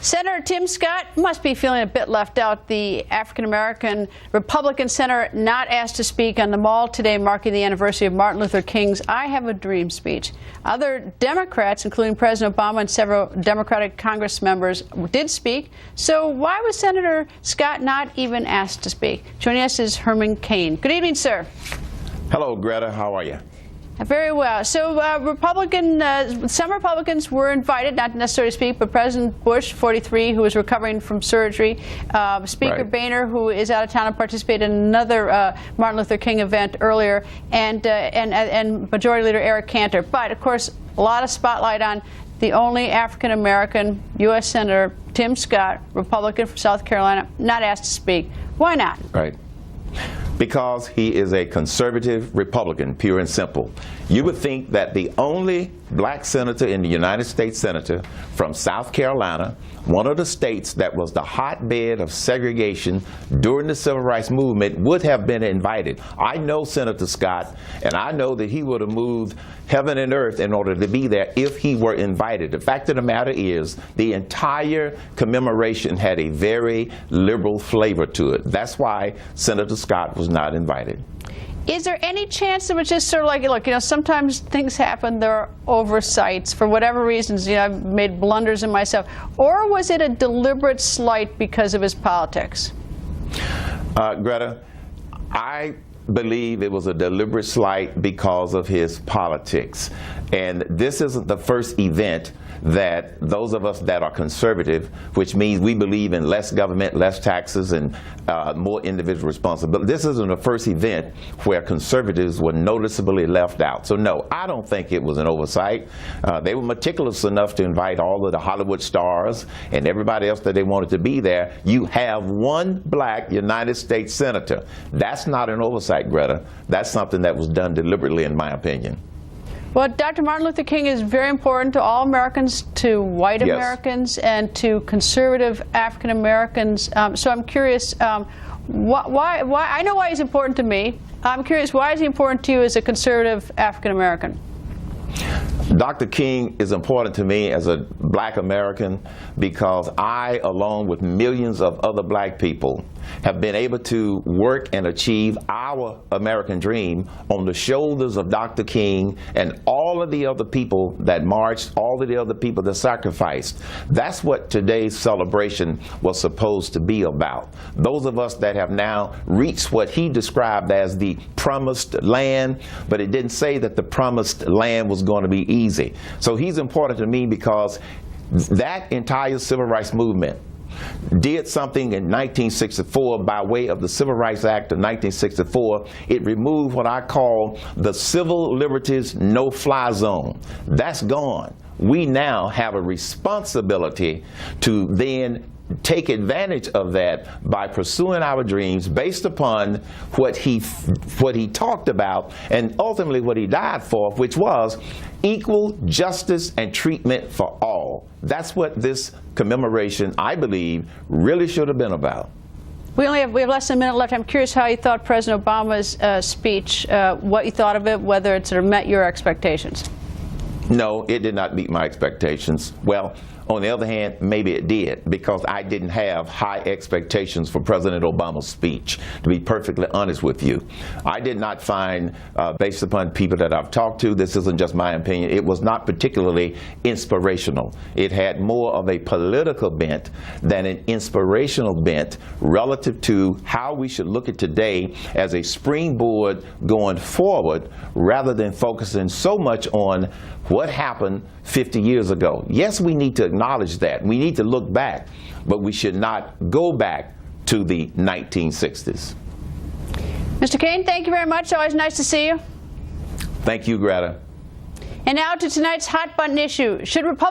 Senator Tim Scott must be feeling a bit left out. The African-American Republican senator not asked to speak on the Mall today, marking the anniversary of Martin Luther King's I Have a Dream speech. Other Democrats, including President Obama and several Democratic Congress members, did speak. So why was Senator Scott not even asked to speak? Joining us is Herman Cain. Good evening, sir. Hello, Greta. How are you? Very well. So some Republicans were invited, not necessarily to speak, but President Bush, 43, who is recovering from surgery, Speaker Boehner, who is out of town and participated in another Martin Luther King event earlier, and Majority Leader Eric Cantor. But, of course, a lot of spotlight on the only African-American U.S. Senator, Tim Scott, Republican from South Carolina, not asked to speak. Why not? Right. Because he is a conservative Republican, pure and simple. You would think that the only black senator in the United States Senator from South Carolina, one of the states that was the hotbed of segregation during the Civil Rights Movement, would have been invited. I know Senator Scott, and I know that he would have moved heaven and earth in order to be there if he were invited. The fact of the matter is, the entire commemoration had a very liberal flavor to it. That's why Senator Scott was not invited. Is there any chance it was just sort of like, look, sometimes things happen, there are oversights for whatever reasons, I've made blunders in myself, or was it a deliberate slight because of his politics? Greta, I believe it was a deliberate slight because of his politics. And this isn't the first event that those of us that are conservative, which means we believe in less government, less taxes, and more individual responsibility. This isn't the first event where conservatives were noticeably left out. So no, I don't think it was an oversight. They were meticulous enough to invite all of the Hollywood stars and everybody else that they wanted to be there. You have one black United States Senator. That's not an oversight, Greta. That's something that was done deliberately, in my opinion. Well, Dr. Martin Luther King is very important to all Americans, to white Americans, and to conservative African Americans. So I'm curious, why? I know why he's important to me. I'm curious, why is he important to you as a conservative African American? Dr. King is important to me as a black American because I, along with millions of other black people, have been able to work and achieve our American dream on the shoulders of Dr. King and all of the other people that marched, all of the other people that sacrificed. That's what today's celebration was supposed to be about. Those of us that have now reached what he described as the promised land, but it didn't say that the promised land was going to be easy. So he's important to me because that entire civil rights movement did something in 1964 by way of the Civil Rights Act of 1964. It removed what I call the civil liberties no-fly zone. That's gone. We now have a responsibility to then take advantage of that by pursuing our dreams based upon what he talked about and ultimately what he died for, which was equal justice and treatment for all. That's what this commemoration, I believe, really should have been about. We have less than a minute left. I'm curious how you thought President Obama's speech, what you thought of it, whether it sort of met your expectations. No, it did not meet my expectations. Well, on the other hand, maybe it did, because I didn't have high expectations for President Obama's speech, to be perfectly honest with you. I did not find, based upon people that I've talked to, this isn't just my opinion, it was not particularly inspirational. It had more of a political bent than an inspirational bent relative to how we should look at today as a springboard going forward, rather than focusing so much on what happened 50 years ago. Yes, we need to acknowledge that. We need to look back, but we should not go back to the 1960s. Mr. Cain, thank you very much. Always nice to see you. Thank you, Greta. And now to tonight's hot button issue. Should Republicans